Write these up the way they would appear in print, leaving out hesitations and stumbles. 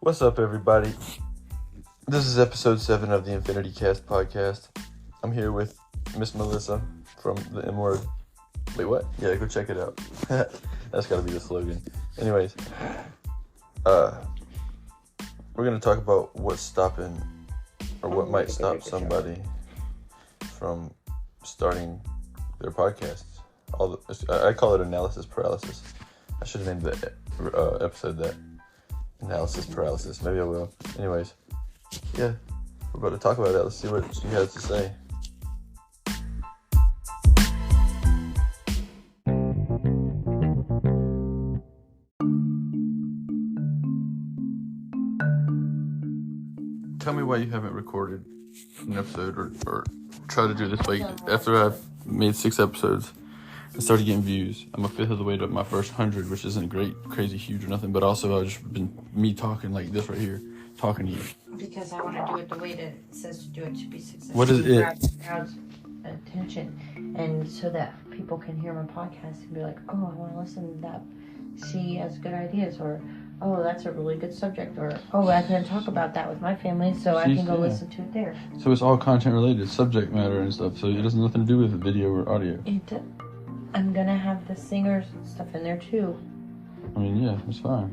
What's up, everybody? This is episode 7 of the Infinity Cast podcast. I'm here with Miss Melissa from the M Word. Wait, what? Yeah, go check it out. That's gotta be the slogan. Anyways, we're gonna talk about what's stopping, or what might stop somebody from starting their podcasts. I call it analysis paralysis. I should have named that episode that. Analysis paralysis. Maybe I will. Anyways, yeah, we're about to talk about that. Let's see what she has to say. Tell me why you haven't recorded an episode or tried to do this week. After I've made 6 episodes and started getting views, I'm a fifth of the way to my first 100, which isn't great, crazy, huge or nothing, but also I've just been me talking like this right here, talking to you. Because I want to do it the way that it says to do it to be successful. What is it? Grab the crowd's attention, and so that people can hear my podcast and be like, oh, I want to listen to that. She has good ideas, or oh, that's a really good subject, or oh, I can talk about that with my family, so I can go listen to it there. So it's all content related, subject matter and stuff, so it has nothing to do with video or audio. I'm gonna have the singers and stuff in there too. I mean, yeah, it's fine.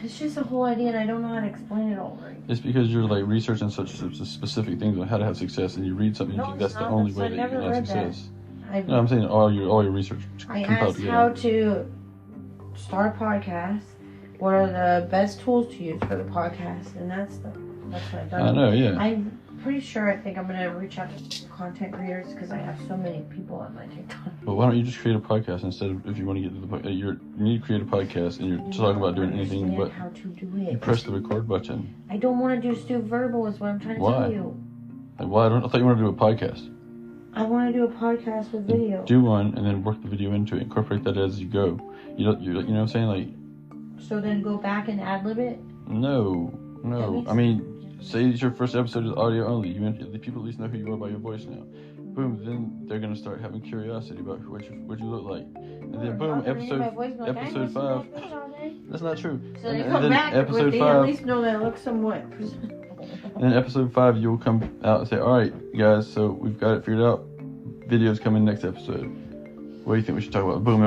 It's just a whole idea, and I don't know how to explain it all right. It's because you're like researching such specific things on how to have success, and you read something, you think that's the only way that you can have success. No, I'm saying all your research. I asked how to start a podcast. What are the best tools to use for the podcast, and that's what I've done. I know, yeah. I'm pretty sure. I think I'm gonna reach out to content creators because I have so many people on my TikTok. But why don't you just create a podcast instead of, if you want to get to the podcast, you need to create a podcast and you're talking about doing anything but how to do it. You press the record button. I don't want to do Stu Verbal is what I'm trying to tell you. Like, why? I thought you wanted to do a podcast. I want to do a podcast with video. Do one and then work the video into it. Incorporate that as you go. You know what I'm saying? Like. So then go back and ad-lib it? No. I mean, say it's your first episode is audio only. The people at least know who you are by your voice now. Boom, then they're gonna start having curiosity about what you look like, and then boom, episode 5. That's not true. So they come back with they at least know that I look somewhat. And then episode 5, you'll come out and say, "All right, guys, so we've got it figured out. Videos coming next episode. What do you think we should talk about?" Boom,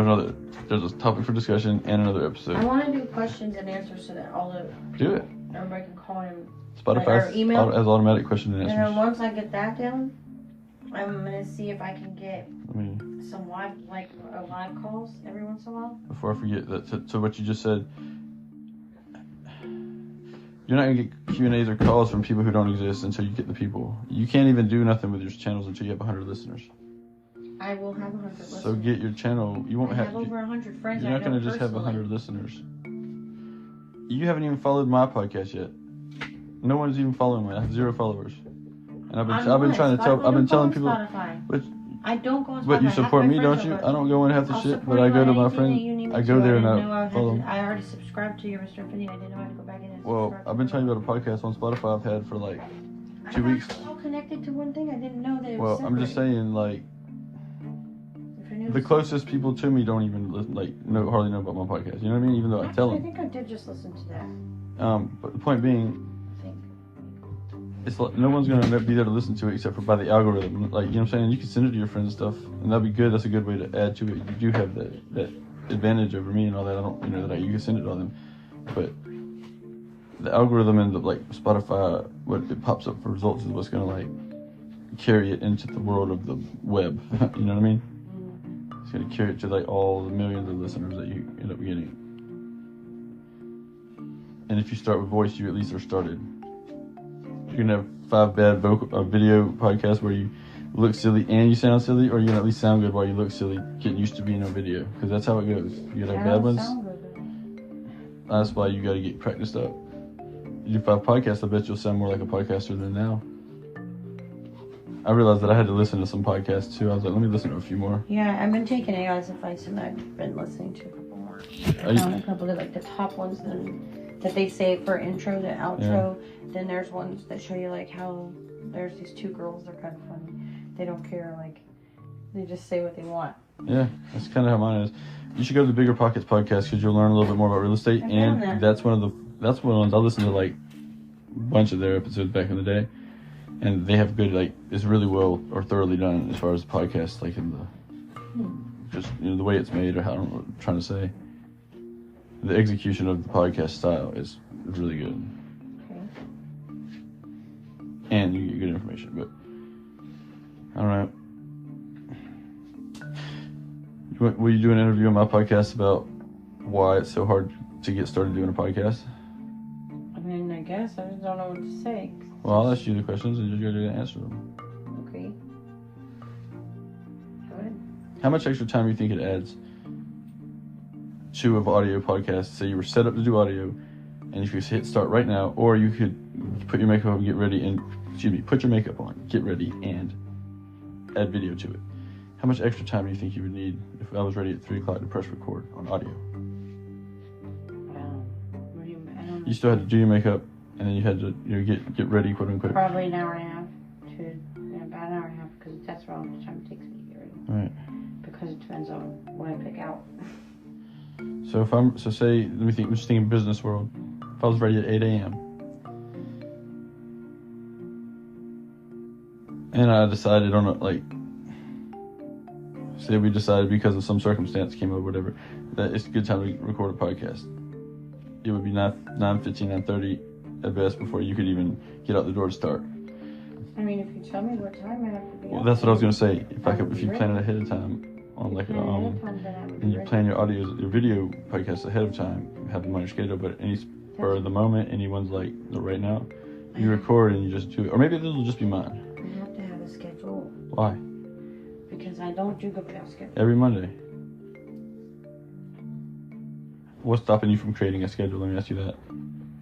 there's a topic for discussion and another episode. I want to do questions and answers so that all the people, everybody can call him. Spotify has automatic question and answers. And then once I get that down, I'm gonna see if I can get some live calls every once in a while. Before I forget that, so what you just said, you're not gonna get Q&As or calls from people who don't exist until you get the people. You can't even do nothing with your channels until you have 100 listeners. I will have 100 listeners. So get your channel. You won't have over 100 friends. You're not gonna just have 100 listeners. You haven't even followed my podcast yet. No one's even following me. I have 0 followers. And I've been telling people. But I don't go on Spotify. But you support me, don't you? I don't go in half the shit, but I go to my friends. I go there and I follow them. I already subscribed to your Mr. Infinity. I didn't know how to go back in and Well, I've been telling you about a podcast on Spotify I've had for like 2 weeks. I'm all connected to one thing. I didn't know that it was Well, separate. I'm just saying, like, the closest people to me don't even hardly know about my podcast. You know what I mean? Even though I tell them. I think I did just listen to that. But the point being, it's like no one's gonna be there to listen to it except for by the algorithm. Like, you know what I'm saying? You can send it to your friends and stuff, and that'd be good. That's a good way to add to it. You do have that advantage over me and all that. I don't, you can send it to them, but the algorithm and the Spotify, what it pops up for results is what's gonna carry it into the world of the web. You know what I mean? It's gonna carry it to all the millions of listeners that you end up getting. And if you start with voice, you at least are started. You're gonna have 5 bad video podcasts where you look silly and you sound silly, or you're gonna at least sound good while you look silly, getting used to being on video, because that's how it goes. You gotta have bad ones. That's why you gotta get practiced up. You do 5 podcasts, I bet you'll sound more like a podcaster than now. I realized that I had to listen to some podcasts too. I was like, let me listen to a few more. Yeah, I've been taking AI's advice and I've been listening to a couple more. I found a couple of the top ones that they say for intro to outro. Yeah. Then there's ones that show you how there's these 2 girls. They're kind of funny. They don't care. They just say what they want. Yeah, that's kind of how mine is. You should go to the Bigger Pockets podcast because you'll learn a little bit more about real estate, and that's one of the that's one of the ones I listened to like a bunch of their episodes back in the day, and they have good like it's really well or thoroughly done as far as the podcast, like in the just the way it's made or how I don't know what I'm trying to say. The execution of the podcast style is really good. Okay. And you get good information, but I don't know. Will you do an interview on my podcast about why it's so hard to get started doing a podcast? I mean, I guess I just don't know what to say. Well, I'll ask you the questions and you're going to answer them. Okay. Go ahead. How much extra time do you think it adds to an audio podcast? Say you were set up to do audio, and if you hit start right now, or you could put your makeup on and get ready and, put your makeup on, get ready, and add video to it. How much extra time do you think you would need if I was ready at 3 o'clock to press record on audio? I don't know. You still had to do your makeup, and then you had to get ready, quote unquote. Probably an hour and a half to about an hour and a half, because that's around the time it takes me to get ready. Right. Because it depends on what I pick out. So say, let me think. I'm just thinking business world. If I was ready at 8 a.m. and I decided on say we decided because of some circumstance came up, whatever, that it's a good time to record a podcast. It would be 9:15, 9:30 at best before you could even get out the door to start. I mean, if you tell me what time I have to be. Well, that's what I was gonna say. If you plan it ahead of time on and you plan your video podcast ahead of time, have them on your schedule. But any spur of the moment, anyone's like right now, you record and you just do it. Or maybe this will just be mine. I have to have a schedule. Why? Because I don't do good without schedule. Every Monday. What's stopping you from creating a schedule? Let me ask you that.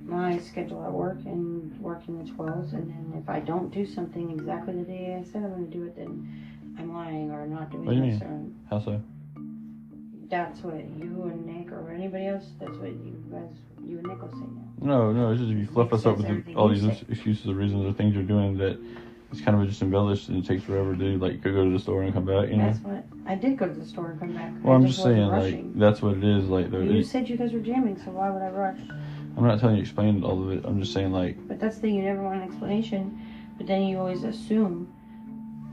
My schedule at work and working the 12s, and then if I don't do something exactly the day I said I'm going to do it, then I'm lying or not doing What do you this. mean? How so? That's what you and Nick or anybody else, that's what you and Nick will say now. No, it's just if you fluff us up with all these excuses or reasons or things you're doing that it's kind of just embellished and it takes forever to do, like go to the store and come back, That's what, I did go to the store and come back. Well, I'm just saying, like, that's what it is, like. You said you guys were jamming, so why would I rush? I'm not telling you to explain all of it, I'm just saying, like. But that's the thing, you never want an explanation, but then you always assume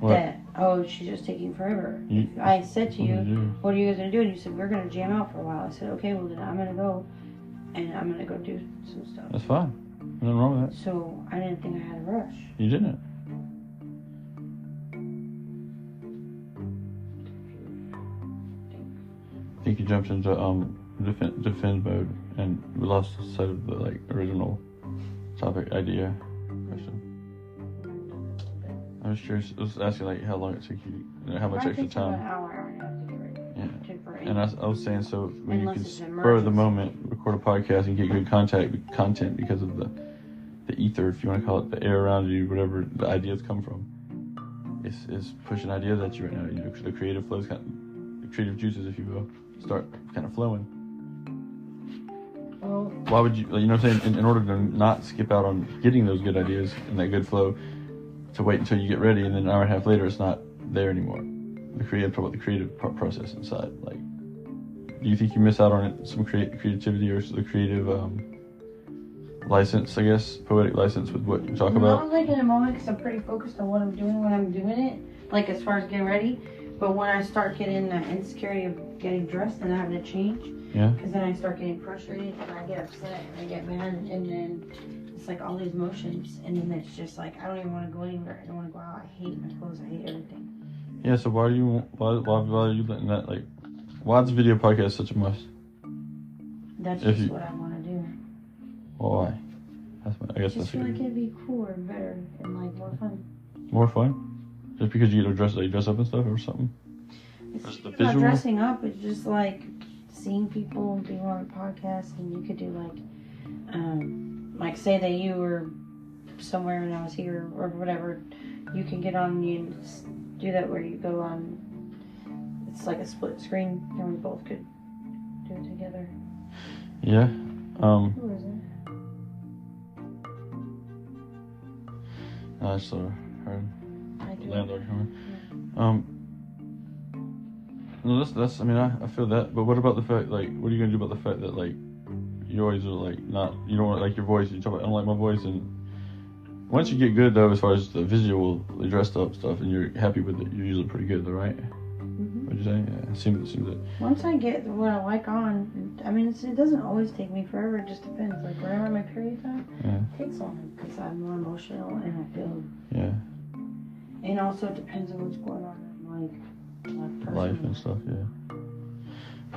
What? that, she's just taking forever. I said to you, what are you guys going to do? And you said, we're going to jam out for a while. I said, okay, well then I'm going to go, and I'm going to go do some stuff. That's fine. Nothing wrong with that. So, I didn't think I had to rush. You didn't. I think you jumped into defend mode and we lost sight of the original topic idea question. I was curious. I was asking how long it took you, how much extra time. An hour and a half to get ready. Yeah. And I was saying, so when you can Unless it's an spur of the emergency. moment, record a podcast and get good content because of the ether, if you want to call it, the air around you, whatever the ideas come from. Is pushing ideas at you right now. The creative flows, the creative juices, if you will, start kind of flowing. Well, Why would you, you know what I'm saying, in order to not skip out on getting those good ideas and that good flow, to wait until you get ready, and then an hour and a half later it's not there anymore. The creative process inside. Do you think you miss out on it, some creativity or the creative license, I guess, poetic license with what you talk about? Not in a moment, because I'm pretty focused on what I'm doing when I'm doing it, as far as getting ready. But when I start getting the insecurity of getting dressed and having to change, because then I start getting frustrated and I get upset and I get mad, and then it's all these emotions, and then it's just I don't even want to go anywhere. I don't want to go out. I hate my clothes. I hate everything. Yeah. So why are you letting that why is video podcast such a must? That's just what I want to do. Well, why? I guess I just feel like it'd be cooler and better and more fun. More fun? Just because you get dress up and stuff or something? It's not dressing up. It's just seeing people being on a podcast, and you could do say that you were somewhere and I was here or whatever. You can get on and you do that where you go on. It's like a split screen, and we both could do it together. Yeah. Who is it? I saw her. Landlord coming. Yeah. No, that's. I mean, I feel that. But what about the fact, what are you gonna do about the fact that, you always are like you don't like your voice. You talk about, I don't like my voice, and once you get good though, as far as the visually dressed up stuff, and you're happy with it, you're usually pretty good though, right? Mm-hmm. What'd you say? Yeah, it seems that. Once I get what I like on, I mean, it doesn't always take me forever. It just depends. Like whenever my period time, it takes longer because I'm more emotional and I feel. Yeah. And also it depends on what's going on in my life and stuff. Yeah.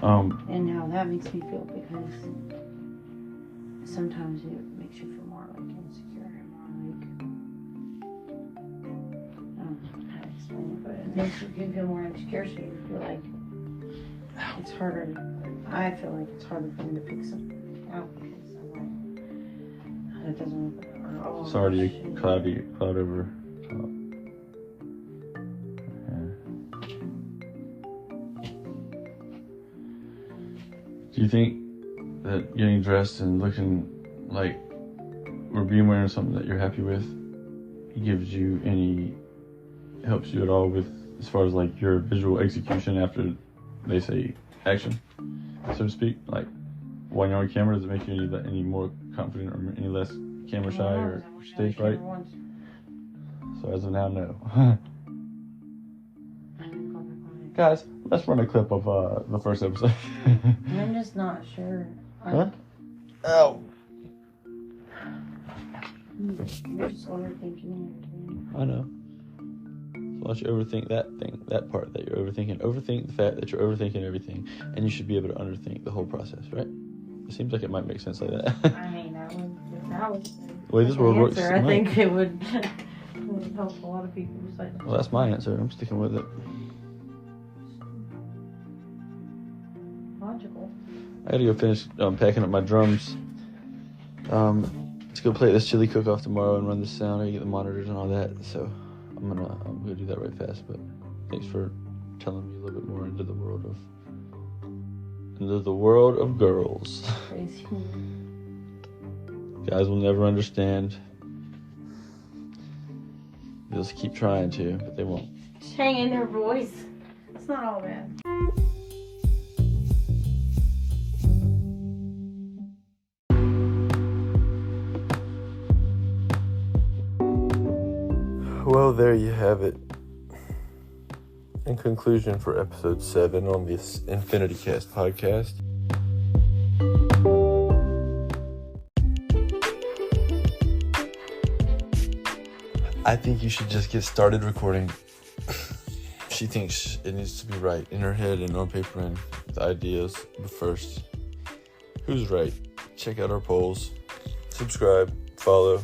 And how that makes me feel, because sometimes it makes you feel more like insecure and more like, I don't know how to explain it, but it makes you feel more insecure, so you feel like it's harder. I feel like it's harder for me to pick something out because I'm like, that doesn't look, or, it's already cloud over top. Do you think that getting dressed and looking like, or being wearing something that you're happy with, helps you at all with, as far as like your visual execution after they say action, so to speak? Like when you're on camera, does it make you any more confident or any less camera shy or stage fright? So as of now, no. Guys, let's run a clip of the first episode. I'm just not sure. Huh? Ow. You're just overthinking everything. I know. So why don't you overthink that part that you're overthinking. Overthink the fact that you're overthinking everything, and you should be able to underthink the whole process, right? It seems like it might make sense like that. I mean, that was the way this world works. I think it would help a lot of people. Well, that's my answer. I'm sticking with it. Logical. I gotta go finish packing up my drums. Let's go play this chili cook-off tomorrow and run the sound. I gotta get the monitors and all that. So I'm gonna do that right fast. But thanks for telling me a little bit more into the world of girls. Crazy. Guys will never understand. They'll just keep trying to, but they won't. Just hang in their voice. It's not all bad. Well, there you have it. In conclusion for episode 7 on this Infinity Cast podcast. I think you should just get started recording. She thinks it needs to be right in her head and on paper and the ideas. But first, who's right? Check out our polls. Subscribe, follow.